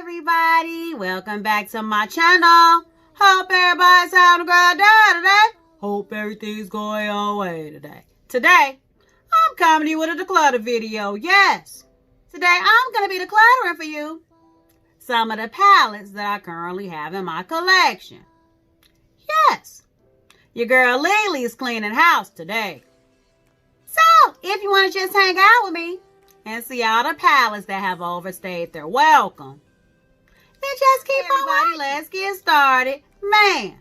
everybody, welcome back to my channel. Hope everybody's having a great day today. Hope everything's going your way today. Today, I'm coming to you with a declutter video. Yes, today I'm going to be decluttering for you some of the palettes that I currently have in my collection. Yes, your girl Lily's cleaning house today. So, if you want to just hang out with me and see all the palettes that have overstayed their welcome, then just keep on watching. Let's get started. Man.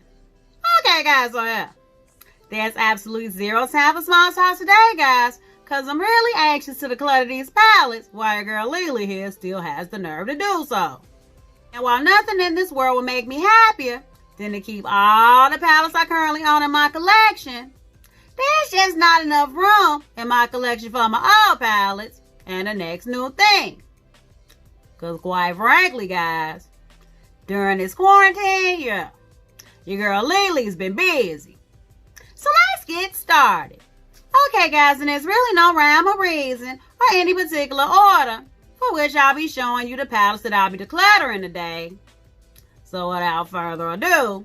Okay, guys, so yeah. There's absolutely zero time for small talk today, guys, because I'm really anxious to declutter these palettes while your girl Lily here still has the nerve to do so. And while nothing in this world will make me happier than to keep all the palettes I currently own in my collection, there's just not enough room in my collection for my old palettes and the next new thing. Because quite frankly, guys, during this quarantine, yeah, your girl Lily's been busy. So let's get started. Okay, guys, and there's really no rhyme or reason or any particular order for which I'll be showing you the palettes that I'll be decluttering today. So without further ado,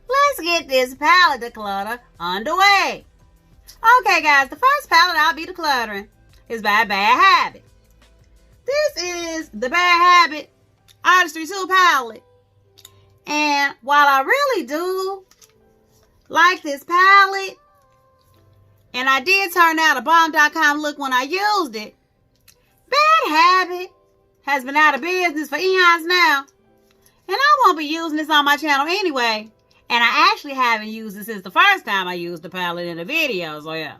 let's get this palette declutter underway. Okay, guys, the first palette I'll be decluttering is by Bad Habit. This is the Bad Habit Artistry 2 palette. And while I really do like this palette, and I did turn out a bomb.com look when I used it, Bad Habit has been out of business for eons now. And I won't be using this on my channel anyway. And I actually haven't used it since the first time I used the palette in a video, so yeah.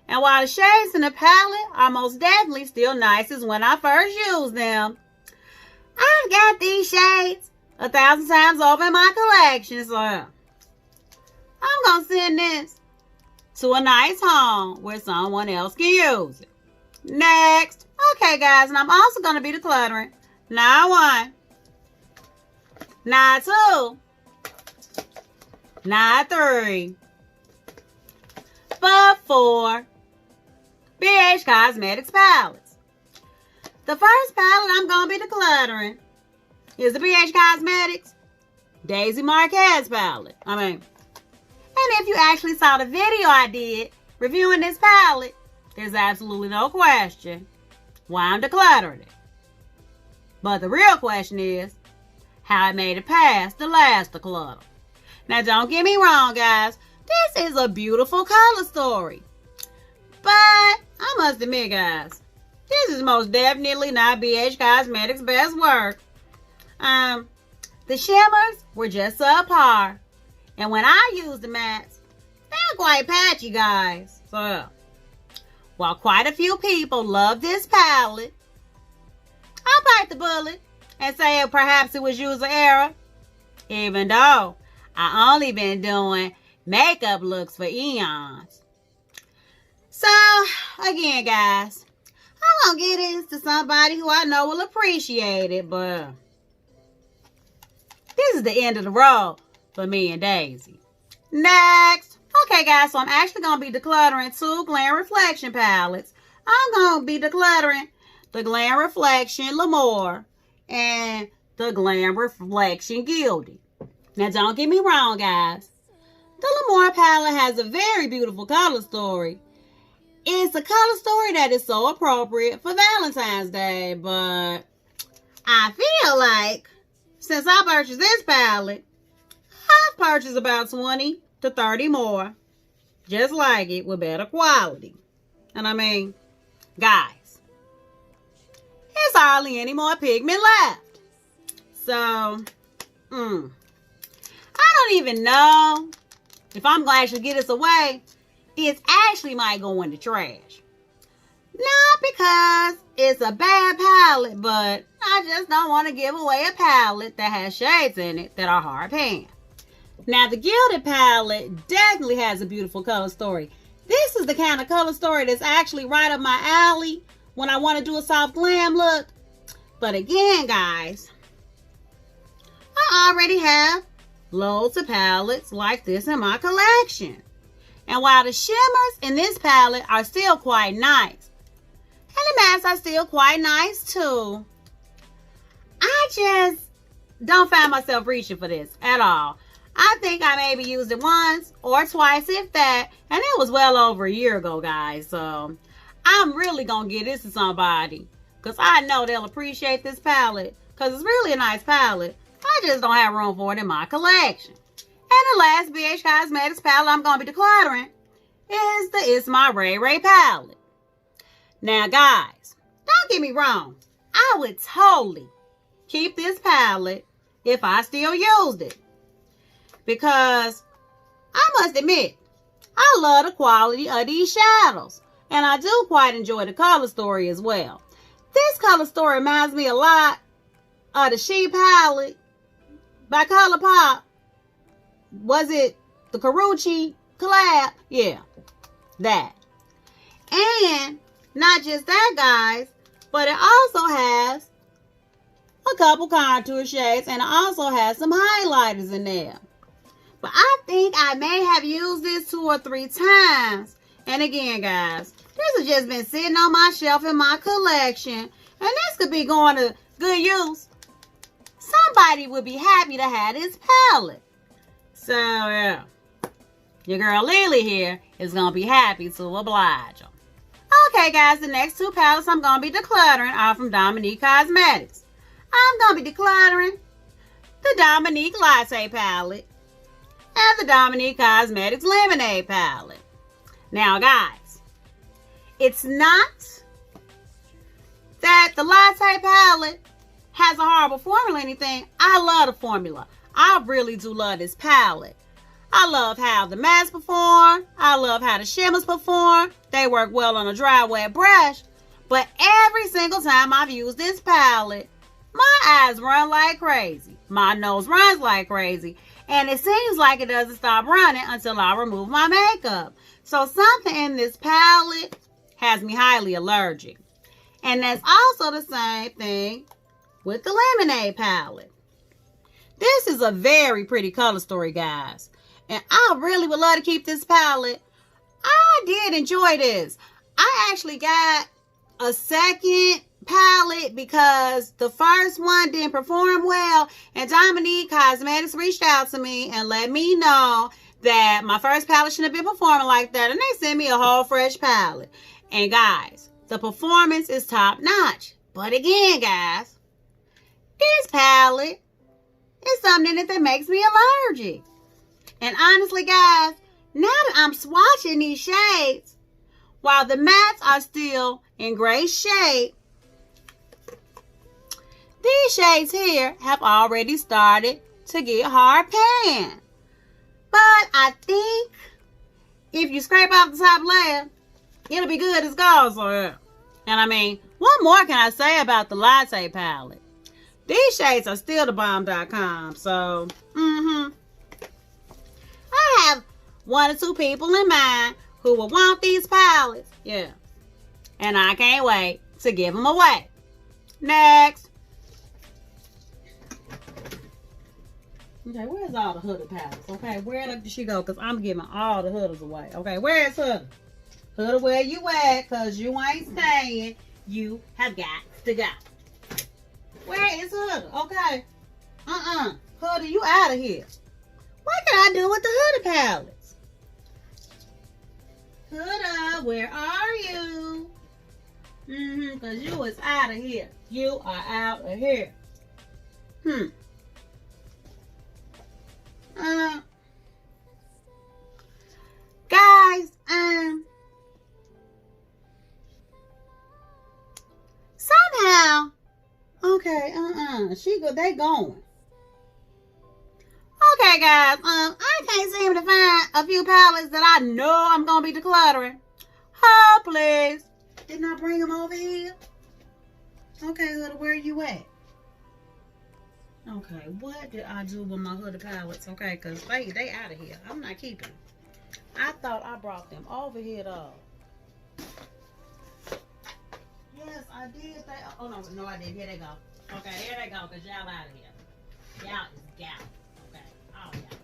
And while the shades in the palette are most definitely still nice as when I first used them, I've got these shades 1,000 times over in my collection, so yeah. I'm going to send this to a nice home where someone else can use it. Next. Okay, guys, and I'm also going to be decluttering not 1, not 2, not 3, but 4 BH Cosmetics palettes. The first palette I'm going to be decluttering is the BH Cosmetics Daisy Marquez palette. And if you actually saw the video I did reviewing this palette, there's absolutely no question why I'm decluttering it. But the real question is how I made it past the last declutter. Now, don't get me wrong, guys. This is a beautiful color story. But I must admit, guys, this is most definitely not BH Cosmetics' best work. The shimmers were just subpar. And when I used the mattes, they were quite patchy, guys. So, while quite a few people love this palette, I'll bite the bullet and say perhaps it was user error. Even though I only been doing makeup looks for eons. So, again, guys, I'm going to get this to somebody who I know will appreciate it, but this is the end of the road for me and Daisy. Next. Okay, guys, so I'm actually going to be decluttering 2 Glam Reflection palettes. I'm going to be decluttering the Glam Reflection L'Amour and the Glam Reflection Gilded. Now, don't get me wrong, guys. The L'Amour palette has a very beautiful color story. It's a color story that is so appropriate for Valentine's Day, but I feel like since I purchased this palette, I've purchased about 20 to 30 more just like it with better quality. And guys, there's hardly any more pigment left. So, I don't even know if I'm going to actually get this away. It actually might go in the trash. Not because it's a bad palette, but I just don't want to give away a palette that has shades in it that are hard pan. Now, the Gilded palette definitely has a beautiful color story. This is the kind of color story that's actually right up my alley when I want to do a soft glam look. But again, guys, I already have loads of palettes like this in my collection. And while the shimmers in this palette are still quite nice, and the mattes are still quite nice too, I I just don't find myself reaching for this at all. I think I maybe used it once or twice, if that, and it was well over a year ago, guys. So I'm really gonna give this to somebody because I know they'll appreciate this palette because it's really a nice palette. I just don't have room for it in my collection. And the last BH Cosmetics palette I'm gonna be decluttering is the It's My Ray Ray palette. Now, guys, don't get me wrong. I would totally keep this palette if I still used it. Because I must admit, I love the quality of these shadows. And I do quite enjoy the color story as well. This color story reminds me a lot of the She palette by ColourPop. Was it the Karuchi collab? Yeah, that. And not just that, guys, but it also has a couple contour shades and it also has some highlighters in there. But I think I may have used this 2 or 3 times. And again, guys, this has just been sitting on my shelf in my collection. And this could be going to good use. Somebody would be happy to have this palette. So, yeah. Your girl Lily here is going to be happy to oblige them. Okay, guys, the next 2 palettes I'm going to be decluttering are from Dominique Cosmetics. I'm going to be decluttering the Dominique Latte palette and the Dominique Cosmetics Lemonade palette. Now, guys, it's not that the Latte palette has a horrible formula or anything. I love the formula. I really do love this palette. I love how the mattes perform. I love how the shimmers perform. They work well on a dry, wet brush. But every single time I've used this palette, my eyes run like crazy. My nose runs like crazy. And it seems like it doesn't stop running until I remove my makeup. So something in this palette has me highly allergic. And that's also the same thing with the Lemonade palette. This is a very pretty color story, guys. And I really would love to keep this palette. I did enjoy this. I actually got a second palette because the first one didn't perform well. And Dominique Cosmetics reached out to me and let me know that my first palette shouldn't have been performing like that. And they sent me a whole fresh palette. And guys, the performance is top notch. But again, guys, this palette is something that makes me allergic. And honestly, guys, now that I'm swatching these shades, while the mattes are still in great shape, these shades here have already started to get hard pan. But I think if you scrape off the top layer, it'll be good as gold. So, yeah. And I mean, what more can I say about the Latte palette? These shades are still the bomb.com. So, I have 1 or 2 people in mind who will want these palettes. Yeah. And I can't wait to give them away. Next. Okay, where's all the hooded palettes? Okay, where did she go? Because I'm giving all the hooders away. Okay, where's Hooded? Hooded, where you at? Because you ain't staying. You have got to go. Where is Hooded? Okay. Hooded, you out of here. What can I do with the hooded palettes? Hooded, where are you? Because you is out of here. You are out of here. Guys, somehow, okay, they going. Okay, guys, I can't seem to find a few palettes that I know I'm gonna be decluttering. Oh, please. Didn't I bring them over here? Okay, Hooded, where you at? Okay, what did I do with my hooded palettes? Okay, because they out of here. I'm not keeping them. I thought I brought them over here, though. Yes, I did. Oh, no, I didn't. Here they go. Okay, here they go, because y'all out of here. Y'all is gal. Okay, oh, y'all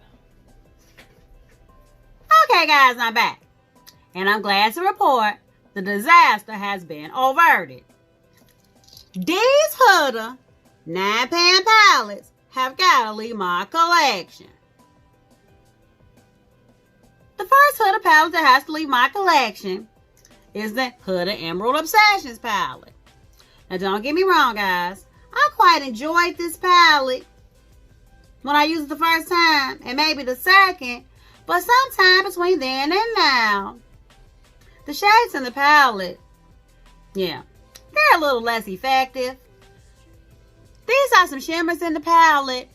go. Okay, guys, I'm back. And I'm glad to report the disaster has been averted. These hooded 9-pan palettes have got to leave my collection. The first Huda palette that has to leave my collection is the Huda Emerald Obsessions palette. Now don't get me wrong, guys. I quite enjoyed this palette when I used it the first time and maybe the second, but sometime between then and now, the shades in the palette, yeah, they're a little less effective. These are some shimmers in the palette,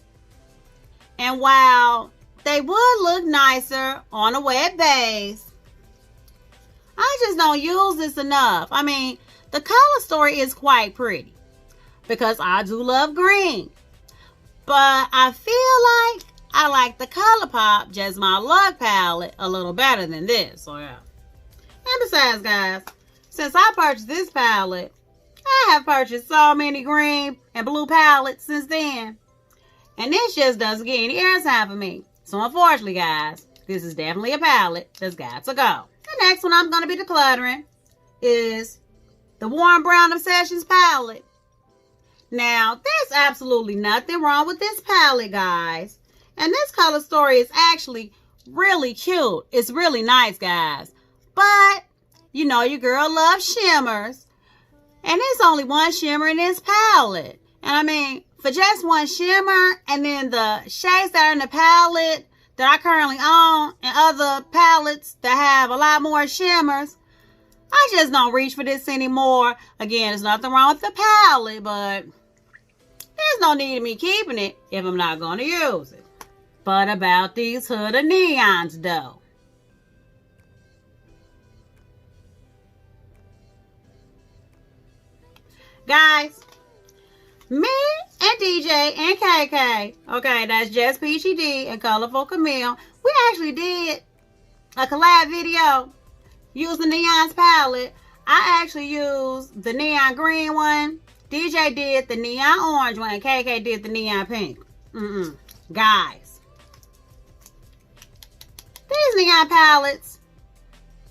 and while they would look nicer on a wet base, I just don't use this enough. I mean, the color story is quite pretty because I do love green, but I feel like I like the ColourPop Just My Luck palette a little better than this. So yeah. And besides, guys, since I purchased this palette, I have purchased so many green and blue palettes since then. And this just doesn't get any airtime for me. So unfortunately, guys, this is definitely a palette that's got to go. The next one I'm going to be decluttering is the Warm Brown Obsessions palette. Now, there's absolutely nothing wrong with this palette, guys. And this color story is actually really cute. It's really nice, guys. But, you know, your girl loves shimmers. And there's only one shimmer in this palette. And I mean, for just one shimmer, and then the shades that are in the palette that I currently own, and other palettes that have a lot more shimmers, I just don't reach for this anymore. Again, there's nothing wrong with the palette, but there's no need of me keeping it if I'm not going to use it. But about these Huda neons, though. Guys, me and DJ and KK, okay, that's Just Peachy D and Colorful Camille, we actually did a collab video using the Neon's palette. I actually used the neon green one. DJ did the neon orange one, and KK did the neon pink. Guys, these neon palettes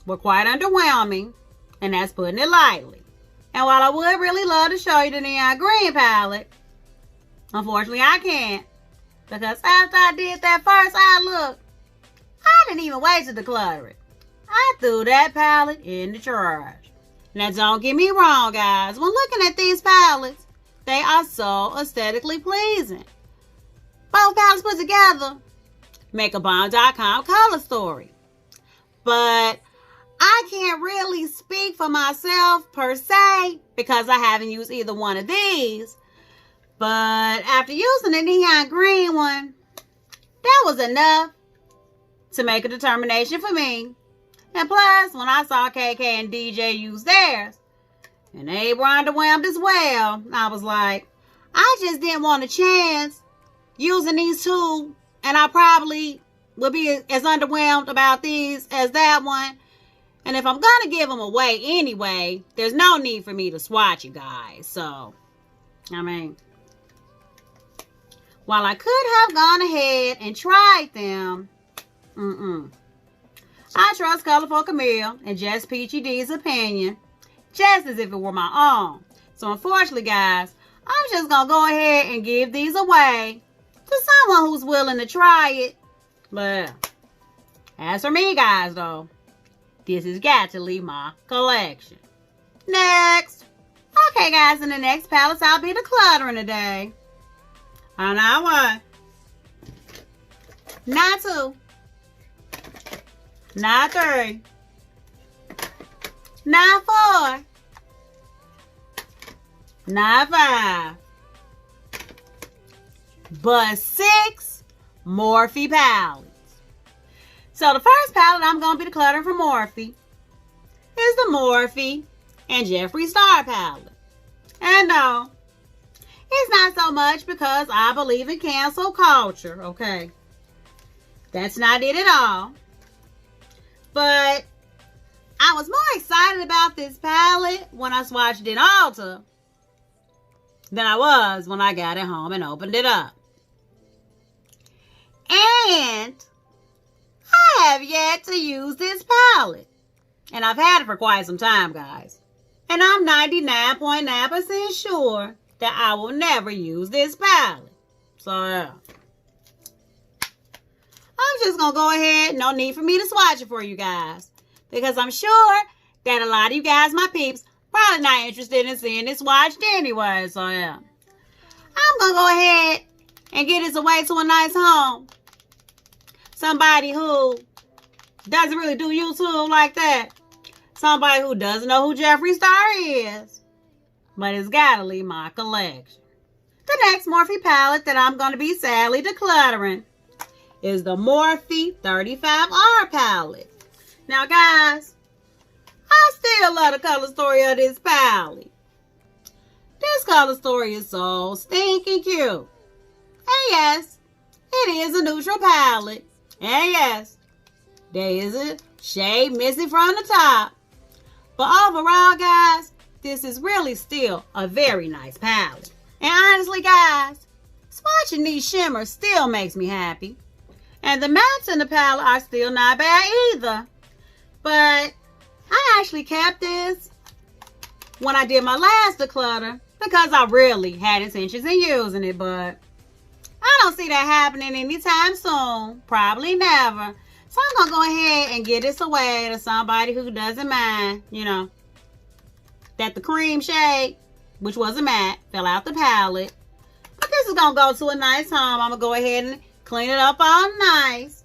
were quite underwhelming, and that's putting it lightly. And while I would really love to show you the neon green palette, unfortunately I can't, because after I did that first eye look, I didn't even wait to declutter it. I threw that palette in the trash. Now don't get me wrong, guys. When looking at these palettes, they are so aesthetically pleasing. Both palettes put together make a bomb.com color story. But I can't really speak for myself per se because I haven't used either one of these. But after using the neon green one, that was enough to make a determination for me. And plus, when I saw KK and DJ use theirs, and they were underwhelmed as well, I was like, I just didn't want a chance using these two, and I probably would be as underwhelmed about these as that one. And if I'm going to give them away anyway, there's no need for me to swatch you guys. So, I mean, while I could have gone ahead and tried them, I trust Colorful Camille and Just Peachy D's opinion, just as if it were my own. So unfortunately, guys, I'm just going to go ahead and give these away to someone who's willing to try it. But as for me, guys, though, this has got to leave my collection. Next. Okay, guys, in the next palettes I'll be decluttering today. Not one. Not two. Not three. Not four. Not five. But 6 Morphe palettes. So the first palette I'm going to be decluttering from Morphe is the Morphe and Jeffree Star palette. And no, it's not so much because I believe in cancel culture, okay? That's not it at all. But I was more excited about this palette when I swatched it in Ulta than I was when I got it home and opened it up. And I have yet to use this palette. And I've had it for quite some time, guys. And I'm 99.9% sure that I will never use this palette. So, yeah. I'm just going to go ahead. No need for me to swatch it for you guys. Because I'm sure that a lot of you guys, my peeps, probably not interested in seeing this swatched anyway. So, yeah. I'm going to go ahead and get this away to a nice home. Somebody who doesn't really do YouTube like that. Somebody who doesn't know who Jeffree Star is. But it's got to leave my collection. The next Morphe palette that I'm going to be sadly decluttering is the Morphe 35R palette. Now, guys, I still love the color story of this palette. This color story is so stinking cute. And yes, it is a neutral palette. And yes, there is a shade missing from the top. But overall, guys, this is really still a very nice palette. And honestly, guys, swatching these shimmers still makes me happy. And the mattes in the palette are still not bad either. But I actually kept this when I did my last declutter because I really had intentions in using it. But I don't see that happening anytime soon. Probably never. So I'm going to go ahead and get this away to somebody who doesn't mind, you know, that the cream shade, which was a matte, fell out the palette. But this is going to go to a nice home. I'm going to go ahead and clean it up all nice.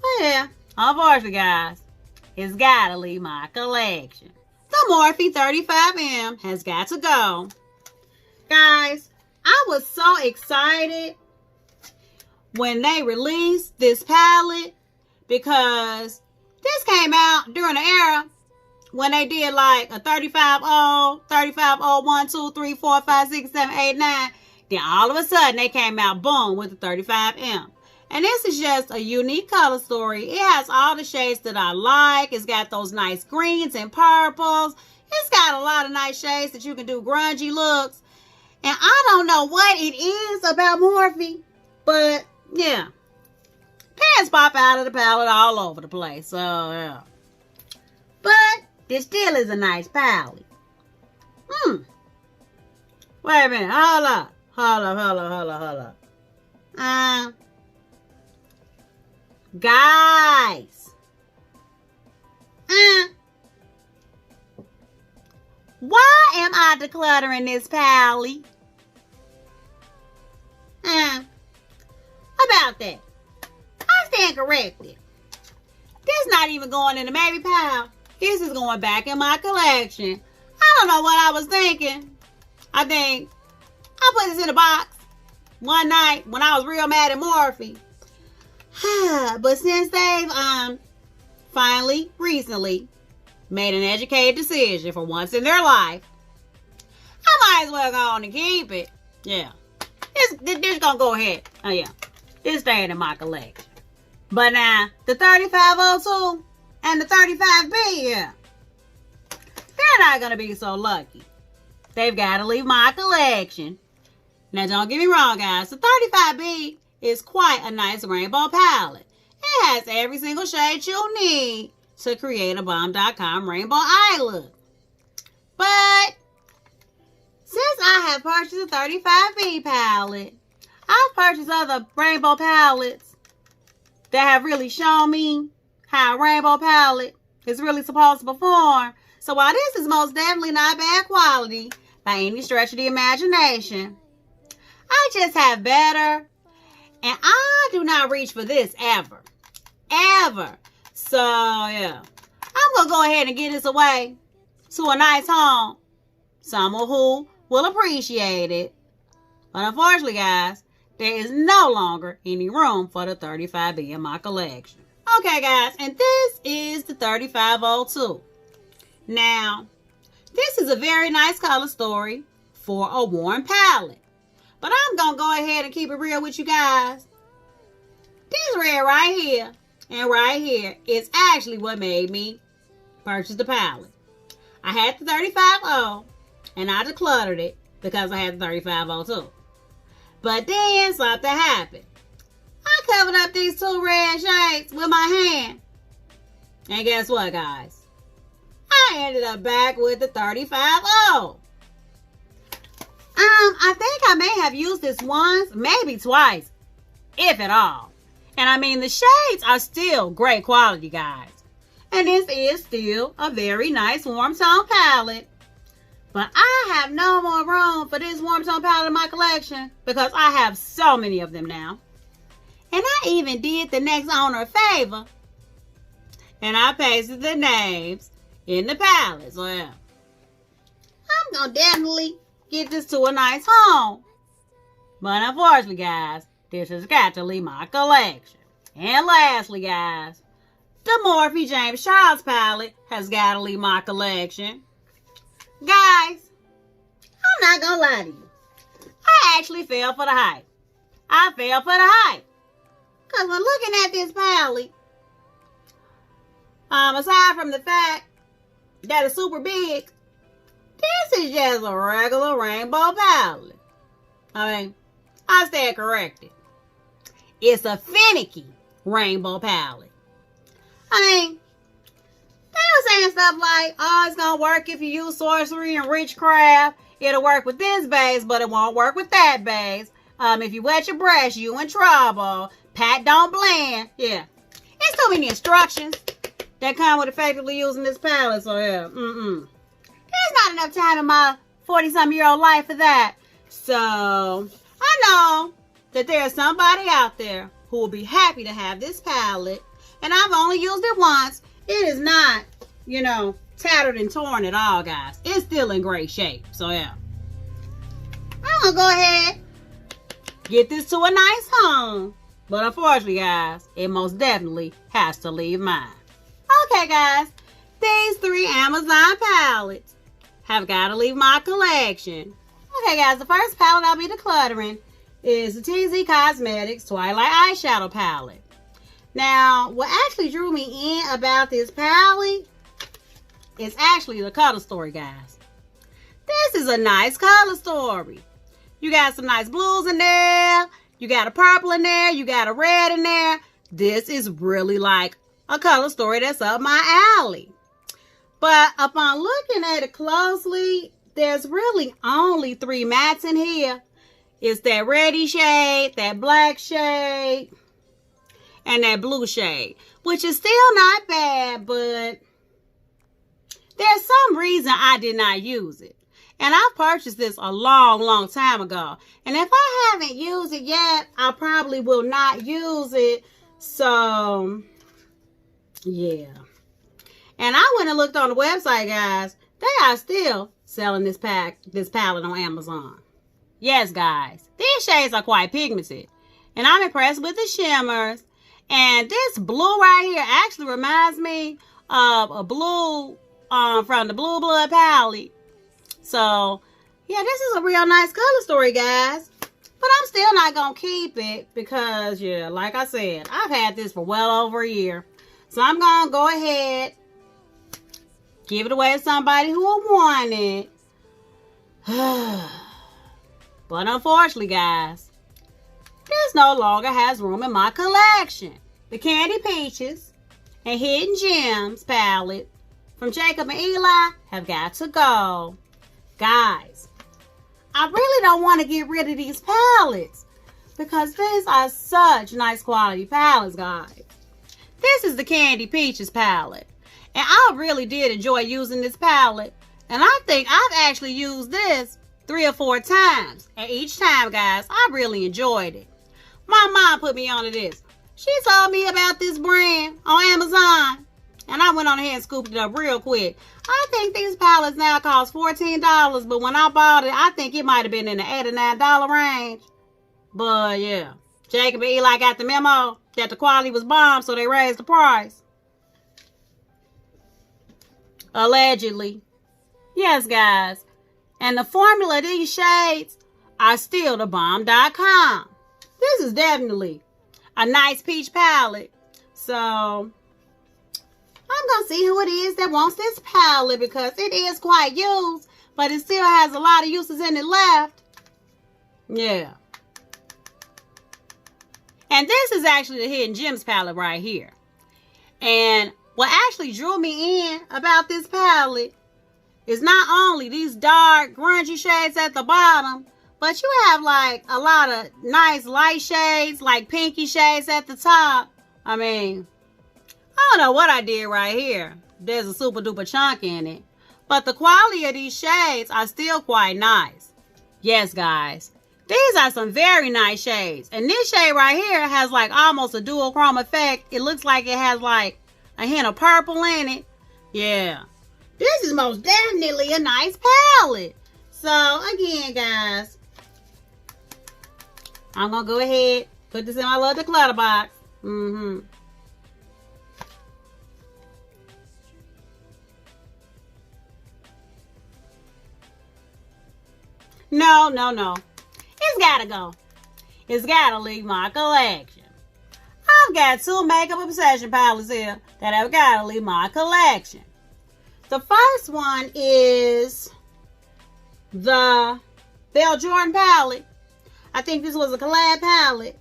But yeah, unfortunately, guys, it's got to leave my collection. The Morphe 35M has got to go. Guys, I was so excited when they released this palette because this came out during the era when they did like a 35O, 35O, 1, 2, 3, 4, 5, 6, 7, 8, 9. Then all of a sudden they came out, boom, with the 35M. And this is just a unique color story. It has all the shades that I like. It's got those nice greens and purples. It's got a lot of nice shades that you can do grungy looks. And I don't know what it is about Morphe, but yeah. Pants pop out of the palette all over the place. So, yeah. But this still is a nice palette. Wait a minute. Hold up. Guys. Why am I decluttering this palette? About that. I stand corrected. This not even going in the maybe pile. This is going back in my collection. I don't know what I was thinking. I think I put this in a box one night when I was real mad at Morphe. But since they've finally, recently, made an educated decision for once in their life, I might as well go on and keep it. Yeah. This gonna go ahead. Oh, yeah. It's staying in my collection. But now, the 3502 and the 35B, yeah, they're not gonna be so lucky. They've got to leave my collection. Now, don't get me wrong, guys. The 35B is quite a nice rainbow palette. It has every single shade you need to create a bomb.com rainbow eye look. But since I have purchased a 35B palette, I've purchased other rainbow palettes that have really shown me how a rainbow palette is really supposed to perform. So while this is most definitely not bad quality by any stretch of the imagination, I just have better, and I do not reach for this ever. Ever. So, yeah. I'm going to go ahead and get this away to a nice home. Someone who will appreciate it. But unfortunately, guys, there is no longer any room for the 35B in my collection. Okay, guys, and this is the 3502. Now, this is a very nice color story for a warm palette. But I'm going to go ahead and keep it real with you guys. This red right here and right here is actually what made me purchase the palette. I had the 35O and I decluttered it because I had the 3502. But then something happened. I covered up these two red shades with my hand. And guess what, guys? I ended up back with the 35O. I think I may have used this once, maybe twice, if at all. And I mean, the shades are still great quality, guys. And this is still a very nice warm tone palette. But I have no more room for this warm tone palette in my collection because I have so many of them now. And I even did the next owner a favor. And I pasted the names in the palette. So yeah, I'm going to definitely get this to a nice home. But unfortunately, guys, this has got to leave my collection. And lastly, guys, the Morphe James Charles palette has got to leave my collection. Guys, I'm not going to lie to you. I actually fell for the hype. I fell for the hype. Because when looking at this palette, aside from the fact that it's super big, this is just a regular rainbow palette. I mean, I stand corrected. It's a finicky rainbow palette. I mean, they were saying stuff like, oh, it's going to work if you use sorcery and witchcraft. It'll work with this base, but it won't work with that base. If you wet your brush, you in trouble. Pat don't blend. Yeah. There's too many instructions that come with effectively using this palette. So, yeah. There's not enough time in my 40-something-year-old life for that. So, I know that there's somebody out there who will be happy to have this palette. And I've only used it once. It is not, tattered and torn at all, guys. It's still in great shape. So, yeah. I'm going to go ahead, get this to a nice home. But unfortunately, guys, it most definitely has to leave mine. Okay, guys. These 3 Amazon palettes have got to leave my collection. Okay, guys. The first palette I'll be decluttering is the Tease Cosmetics Twilight Eyeshadow Palette. Now, what actually drew me in about this palette is actually the color story, guys. This is a nice color story. You got some nice blues in there. You got a purple in there. You got a red in there. This is really like a color story that's up my alley. But upon looking at it closely, there's really only 3 mattes in here. It's that reddy shade, that black shade, and that blue shade, which is still not bad, but there's some reason I did not use it. And I purchased this a long time ago. And if I haven't used it yet, I probably will not use it. So, yeah. And I went and looked on the website, guys. They are still selling this palette on Amazon. Yes, guys. These shades are quite pigmented. And I'm impressed with the shimmers. And this blue right here actually reminds me of a blue from the Blue Blood palette. So, yeah, this is a real nice color story, guys. But I'm still not going to keep it because, yeah, like I said, I've had this for well over a year. So I'm going to go ahead, give it away to somebody who will want it. But unfortunately, guys, this no longer has room in my collection. The Candy Peaches and Hidden Gems palette from Jacob and Eli have got to go. Guys, I really don't want to get rid of these palettes because these are such nice quality palettes, guys. This is the Candy Peaches palette. And I really did enjoy using this palette. And I think I've actually used this 3 or 4 times. And each time, guys, I really enjoyed it. My mom put me onto this. She told me about this brand on Amazon. And I went on ahead and scooped it up real quick. I think these palettes now cost $14. But when I bought it, I think it might have been in the $8 or $9 range. But yeah, Jacob and Eli got the memo that the quality was bomb, so they raised the price. Allegedly. Yes, guys. And the formula of these shades are still the bomb.com. This is definitely a nice peach palette. So I'm going to see who it is that wants this palette because it is quite used, but it still has a lot of uses in it left. Yeah. And this is actually the Hidden Gems palette right here. And what actually drew me in about this palette is not only these dark, grungy shades at the bottom, but you have like a lot of nice light shades, like pinky shades at the top. I mean, I don't know what I did right here. There's a super duper chunk in it. But the quality of these shades are still quite nice. Yes, guys. These are some very nice shades. And this shade right here has like almost a dual chrome effect. It looks like it has like a hint of purple in it. Yeah. This is most definitely a nice palette. So, again, guys, I'm going to go ahead, put this in my little declutter box. No. It's got to go. It's got to leave my collection. I've got 2 Makeup Obsession palettes here that I've got to leave my collection. The first one is the Belle Jordan palette. I think this was a collab palette.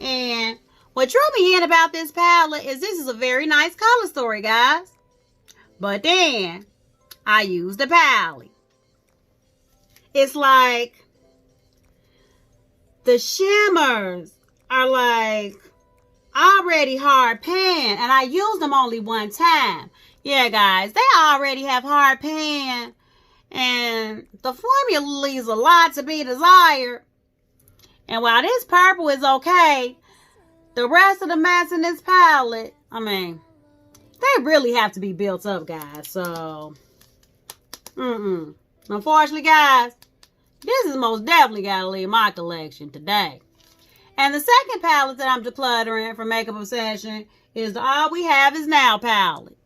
And what drew me in about this palette is this is a very nice color story, guys. But then I used the palette. It's like the shimmers are like already hard pan, and I used them only one time. Yeah, guys, they already have hard pan, and the formula leaves a lot to be desired. And while this purple is okay, the rest of the mattes in this palette, I mean, they really have to be built up, guys. So, unfortunately, guys, this is most definitely got to leave my collection today. And the second palette that I'm decluttering for Makeup Obsession is the All We Have Is Now palette.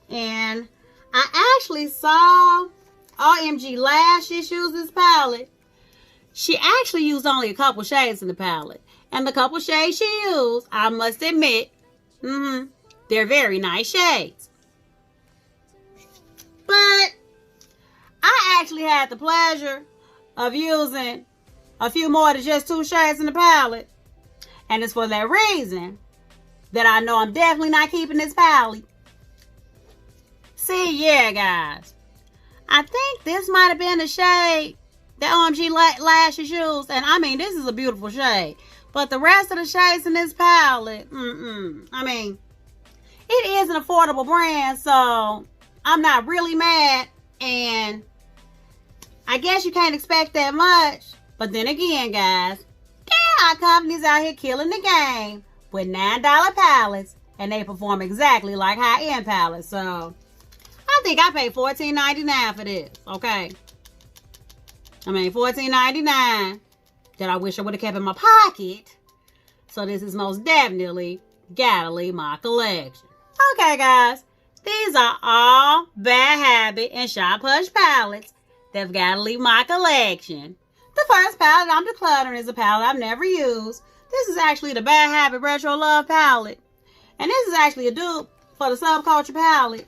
And I actually saw OMG Lashes use this palette. She actually used only a couple shades in the palette. And the couple shades she used, I must admit, they're very nice shades. But I actually had the pleasure of using a few more than just 2 shades in the palette. And it's for that reason that I know I'm definitely not keeping this palette. See, yeah, guys. I think this might have been the shade that OMG Lashes used. And I mean, this is a beautiful shade. But the rest of the shades in this palette, I mean, it is an affordable brand, so I'm not really mad. And I guess you can't expect that much. But then again, guys, there are companies out here killing the game with $9 palettes, and they perform exactly like high-end palettes. So I think I paid $14.99 for this, okay? I mean, $14.99 that I wish I would have kept in my pocket. So this is most definitely gotta leave my collection. Okay, guys, these are all Bad Habit and Shop Hush palettes that's gotta leave my collection. The first palette I'm decluttering is a palette I've never used. This is actually the Bad Habit Retro Love palette. And this is actually a dupe for the Subculture palette.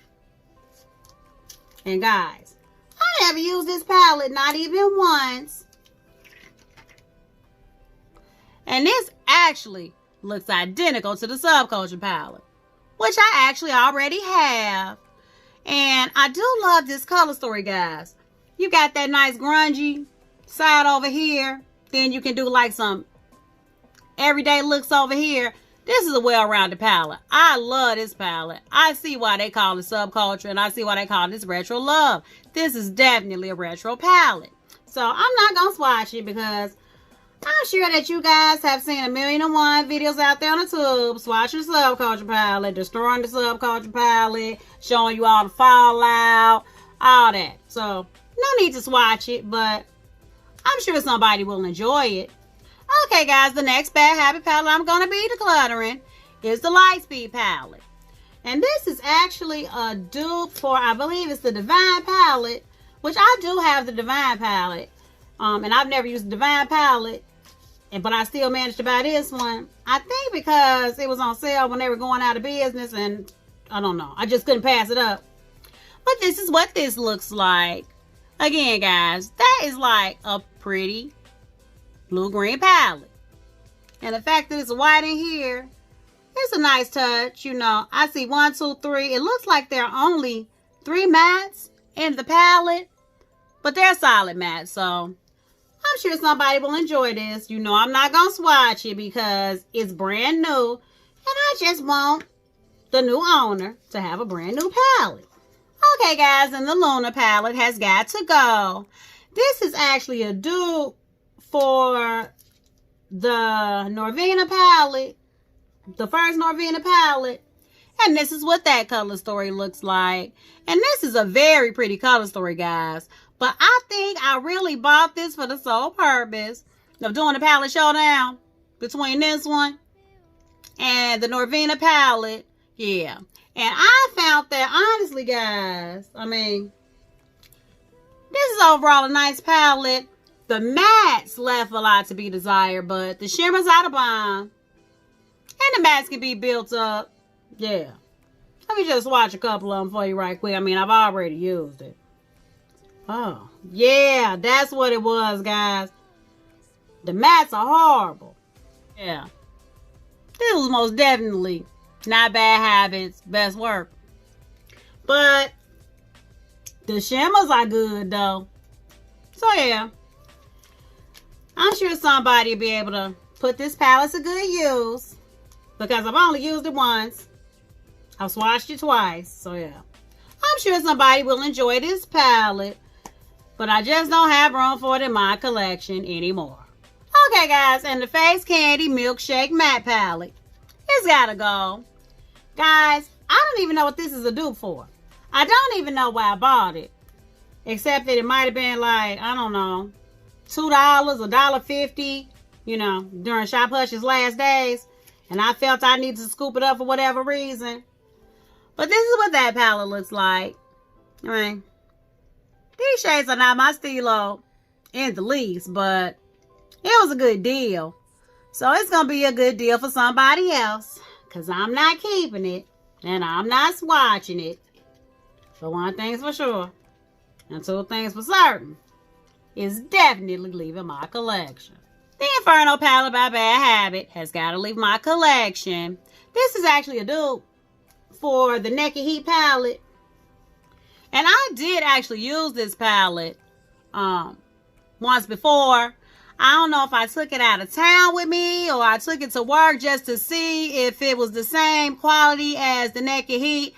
And guys, I never used this palette, not even once. And this actually looks identical to the Subculture palette, which I actually already have. And I do love this color story, guys. You got that nice grungy side over here. Then you can do like some everyday looks over here. This is a well-rounded palette. I love this palette. I see why they call it Subculture, and I see why they call this Retro Love. This is definitely a retro palette. So I'm not going to swatch it because I'm sure that you guys have seen 1,000,001 videos out there on the tube swatching the Subculture palette, destroying the Subculture palette, showing you all the fallout, all that. So no need to swatch it, but I'm sure somebody will enjoy it. Okay, guys, the next Bad Habit palette I'm going to be decluttering is the Lightspeed palette. And this is actually a dupe for, I believe it's the Divine palette, which I do have the Divine palette. And I've never used the Divine palette, but I still managed to buy this one. I think because it was on sale when they were going out of business, and I don't know. I just couldn't pass it up. But this is what this looks like. Again, guys, that is like a pretty blue-green palette. And the fact that it's white in here, it's a nice touch. You know, I see 1, 2, 3. It looks like there are only 3 mattes in the palette, but they're solid mattes, so I'm sure somebody will enjoy this. You know I'm not going to swatch it because it's brand new, and I just want the new owner to have a brand new palette. Okay, guys, and the Luna palette has got to go. This is actually a dupe for the Norvina palette, the first Norvina palette. And this is what that color story looks like. And this is a very pretty color story, guys. But I think I really bought this for the sole purpose of doing a palette showdown between this one and the Norvina palette. Yeah. And I found that, honestly, guys, I mean, this is overall a nice palette. The mattes left a lot to be desired, but the shimmers out of bomb. And the mattes can be built up. Yeah. Let me just watch a couple of them for you right quick. I mean, I've already used it. Oh, yeah, that's what it was, guys. The mattes are horrible. Yeah. This was most definitely not Bad Habits' best work. But the shimmers are good, though. So, yeah. I'm sure somebody will be able to put this palette to good use. Because I've only used it once. I've swatched it twice. So, yeah. I'm sure somebody will enjoy this palette. But I just don't have room for it in my collection anymore. Okay, guys. And the Face Candy Milkshake Matte Palette. It's gotta go. Guys, I don't even know what this is a dupe for. I don't even know why I bought it. Except that it might have been like, I don't know, $2, $1.50, you know, during Shop Hush's last days. And I felt I needed to scoop it up for whatever reason. But this is what that palette looks like. I mean, these shades are not my stilo in the least, but it was a good deal. So it's going to be a good deal for somebody else. Because I'm not keeping it. And I'm not swatching it. For one thing's for sure. And two things for certain. It's definitely leaving my collection. The Inferno Palette by Bad Habit has got to leave my collection. This is actually a dupe for the Naked Heat palette. And I did actually use this palette once before. I don't know if I took it out of town with me or I took it to work just to see if it was the same quality as the Naked Heat.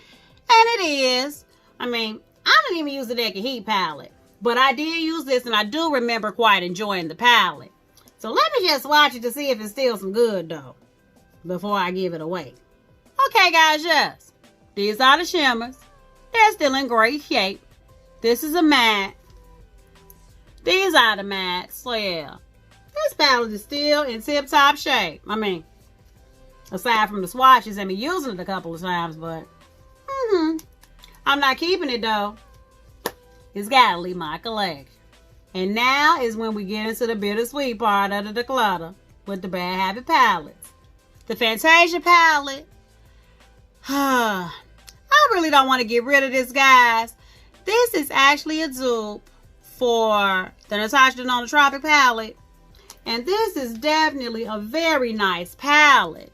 And it is. I mean, I didn't even use the Naked Heat palette. But I did use this and I do remember quite enjoying the palette. So let me just watch it to see if it's still some good though. Before I give it away. Okay, guys, yes. These are the shimmers. They're still in great shape. This is a matte. These are the mattes. So yeah. This palette is still in tip-top shape. I mean, aside from the swatches and me using it a couple of times, but I'm not keeping it though. It's gotta leave my collection. And now is when we get into the bittersweet part of the declutter with the Bad Habit palettes. The Fantasia palette. I really don't want to get rid of this, guys. This is actually a dupe for the Natasha Denona Tropic palette. And this is definitely a very nice palette.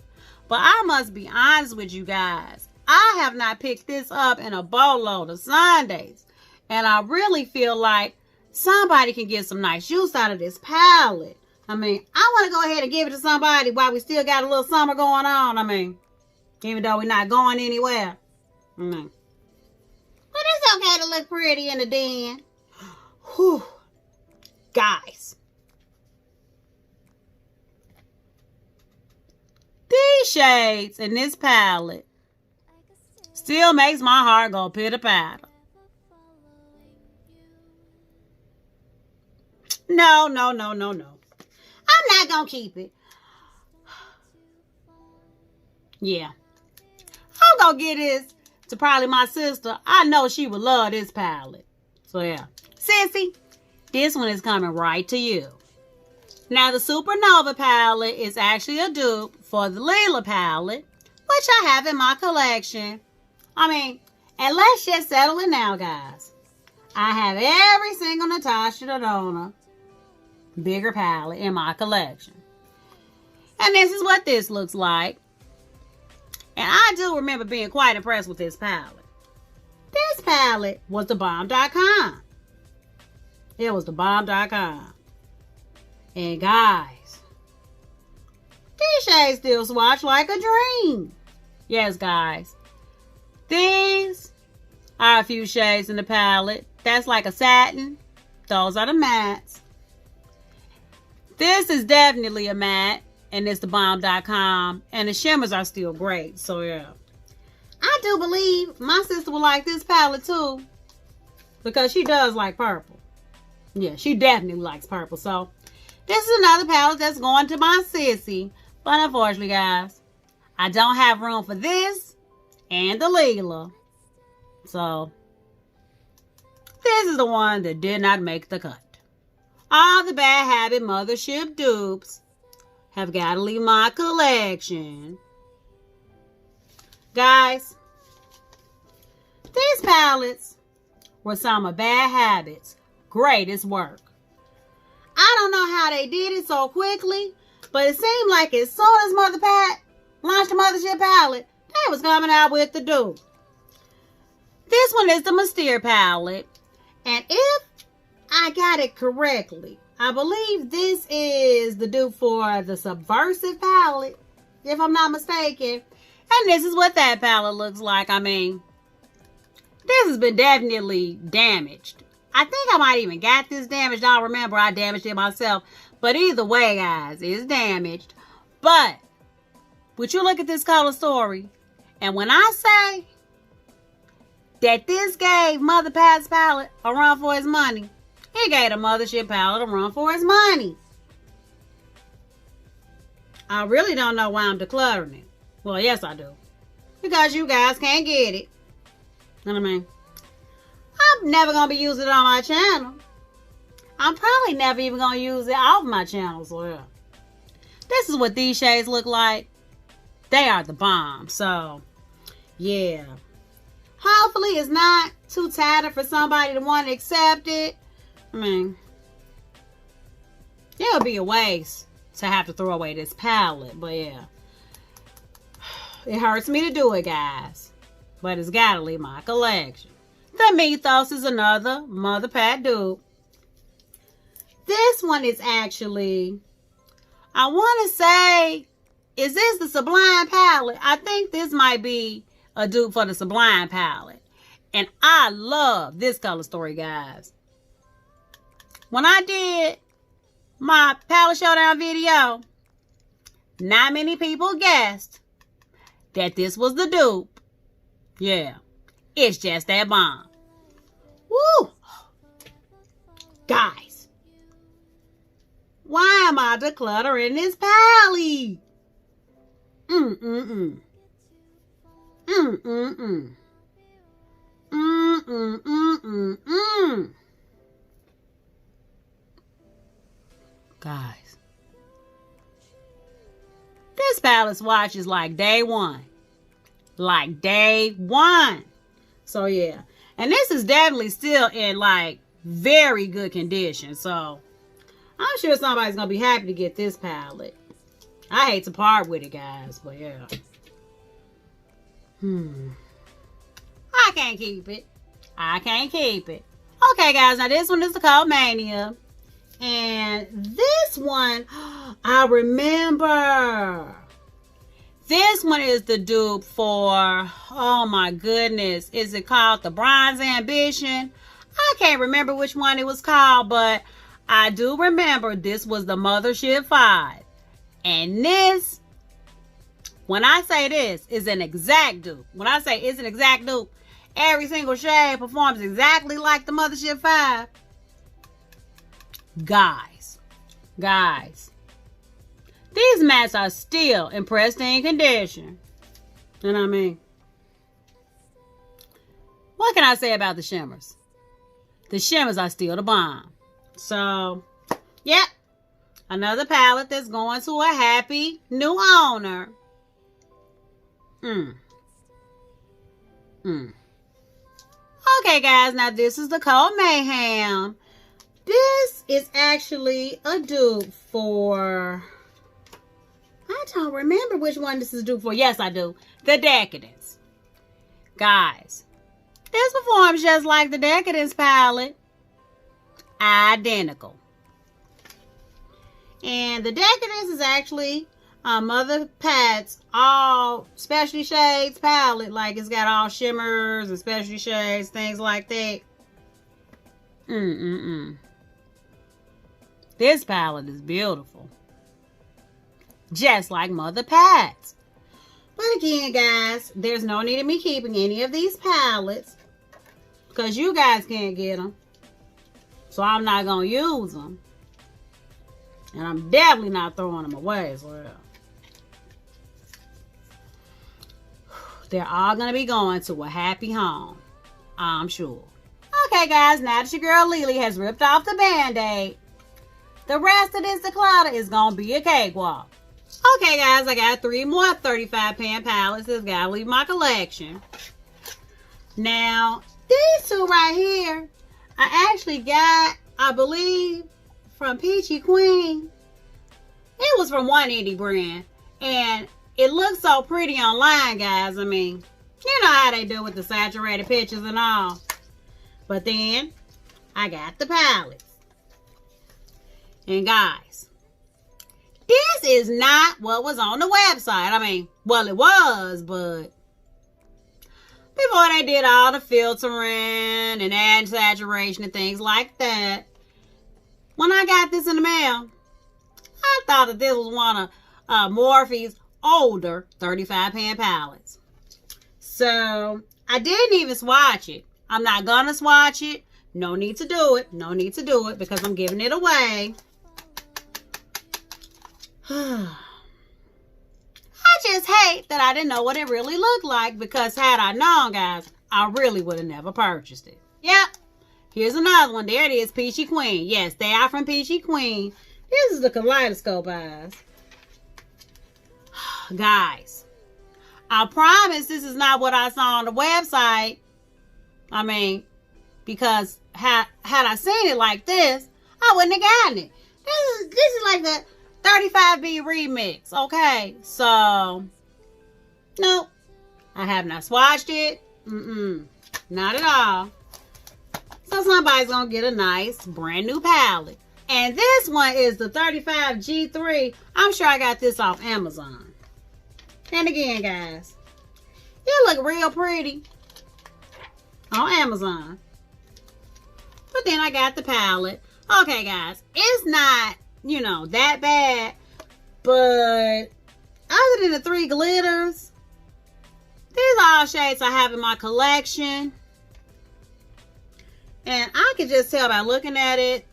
But I must be honest with you guys. I have not picked this up in a boatload of Sundays. And I really feel like somebody can get some nice use out of this palette. I mean, I want to go ahead and give it to somebody while we still got a little summer going on. I mean, even though we're not going anywhere. But it's okay to look pretty in the den. Whew. Guys. These shades in this palette still makes my heart go pitter-patter. No. I'm not gonna keep it. Yeah. I'm gonna get this to probably my sister. I know she would love this palette. So yeah. Sissy, this one is coming right to you. Now the Supernova palette is actually a dupe for the Lila palette, which I have in my collection. I mean, and let's just settle it now, guys. I have every single Natasha Denona bigger palette in my collection. And this is what this looks like. And I do remember being quite impressed with this palette. This palette was the bomb.com. It was the bomb.com. And guys, these shades still swatch like a dream. Yes, guys. These are a few shades in the palette. That's like a satin. Those are the mattes. This is definitely a matte. And it's the bomb.com. And the shimmers are still great. So, yeah. I do believe my sister will like this palette, too. Because she does like purple. Yeah, she definitely likes purple. So, this is another palette that's going to my sissy. But unfortunately, guys, I don't have room for this and the Leela. So, this is the one that did not make the cut. All the Bad Habit Mothership dupes have got to leave my collection. Guys, these palettes were some of Bad Habit's greatest work. I don't know how they did it so quickly, but it seemed like as soon as Mother Pat launched the Mothership palette, they was coming out with the dupe. This one is the Mystere palette, and if I got it correctly, I believe this is the dupe for the Subversive palette, if I'm not mistaken. And this is what that palette looks like. I mean, this has been definitely damaged. I think I might even got this damaged. I don't remember. I damaged it myself. But either way, guys, it's damaged. But, would you look at this color story? And when I say that this gave Mother Pat's palette a run for his money, he gave the Mothership palette a run for his money. I really don't know why I'm decluttering it. Well, yes, I do. Because you guys can't get it. You know what I mean? I'm never going to be using it on my channel. I'm probably never even going to use it off my channel. So, yeah. This is what these shades look like. They are the bomb. So, yeah. Hopefully, it's not too tattered for somebody to want to accept it. I mean, it would be a waste to have to throw away this palette. But, yeah. It hurts me to do it, guys. But it's got to leave my collection. The Mythos is another Mother Pat dupe. This one is actually, I want to say, is this the Sublime Palette? I think this might be a dupe for the Sublime Palette. And I love this color story, guys. When I did my palette showdown video, not many people guessed that this was the dupe. Yeah, it's just that bomb. Woo! Guys, why am I decluttering this palette? Guys, this palette swatch is like day one. Like day one. So yeah. And this is definitely still in like very good condition. So I'm sure somebody's going to be happy to get this palette. I hate to part with it, guys. But yeah. I can't keep it. I can't keep it. Okay, guys. Now this one is the Cold Mania. And this one, I remember. This one is the dupe for, oh my goodness, is it called the Bronze Ambition? I can't remember which one it was called, but I do remember this was the Mothership 5. And this, when I say this, is an exact dupe. When I say it's an exact dupe, every single shade performs exactly like the Mothership 5. Guys, these mattes are still in pristine condition. You know what I mean? What can I say about the shimmers? The shimmers are still the bomb. So, yep. Another palette that's going to a happy new owner. Okay, guys. Now, this is the Cold Mayhem. This is actually a dupe for... I don't remember which one this is due for. Yes, I do. The Decadence. Guys, This performs just like the Decadence palette. Identical. And the Decadence is actually Mother Pat's all specialty shades palette. Like it's got all shimmers and specialty shades, things like that. This palette is beautiful. Just like Mother Pat's. But again, guys, there's no need of me keeping any of these palettes because you guys can't get them. So I'm not going to use them. And I'm definitely not throwing them away as well. They're all going to be going to a happy home, I'm sure. Okay, guys, now that your girl Lily has ripped off the Band-Aid, the rest of this declutter is going to be a cakewalk. Okay, guys, I got 3 more 35 pan palettes that's got to leave my collection. Now, these 2 right here, I actually got, I believe, from Peachy Queen. It was from one indie brand. And it looks so pretty online, guys. I mean, you know how they do with the saturated pictures and all. But then, I got the palettes. And guys, this is not what was on the website. I mean, well, it was, but before they did all the filtering and adding saturation and things like that, when I got this in the mail, I thought that this was one of Morphe's older 35 pan palettes. So, I didn't even swatch it. I'm not going to swatch it. No need to do it. No need to do it because I'm giving it away. I just hate that I didn't know what it really looked like because had I known, guys, I really would have never purchased it. Yep. Here's another one. There it is, Peachy Queen. Yes, they are from Peachy Queen. This is the Kaleidoscope eyes. Guys, I promise this is not what I saw on the website. I mean, because had I seen it like this, I wouldn't have gotten it. This is like the 35B remix, okay? So, nope. I have not swatched it. Not at all. So somebody's going to get a nice brand new palette. And this one is the 35G3. I'm sure I got this off Amazon. And again, guys, it look real pretty on Amazon. But then I got the palette. Okay, guys, it's not, you know, that bad. But other than the 3 glitters, these are all shades I have in my collection. And I can just tell by looking at it,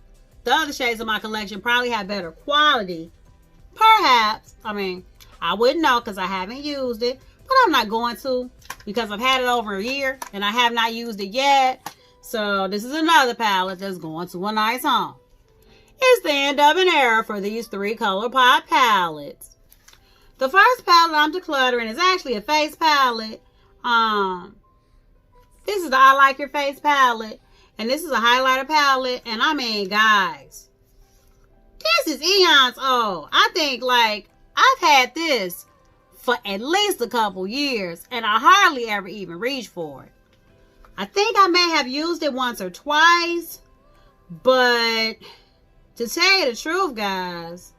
the other shades of my collection probably have better quality. Perhaps. I mean, I wouldn't know because I haven't used it. But I'm not going to because I've had it over a year and I have not used it yet. So this is another palette that's going to a nice home. It's the end of an era for these 3 ColourPop palettes. The first palette I'm decluttering is actually a face palette. This is the I Like Your Face palette. And this is a highlighter palette. And I mean, guys, this is eons old. I think, like, I've had this for at least a couple years. And I hardly ever even reach for it. I think I may have used it once or twice. But to tell you the truth, guys,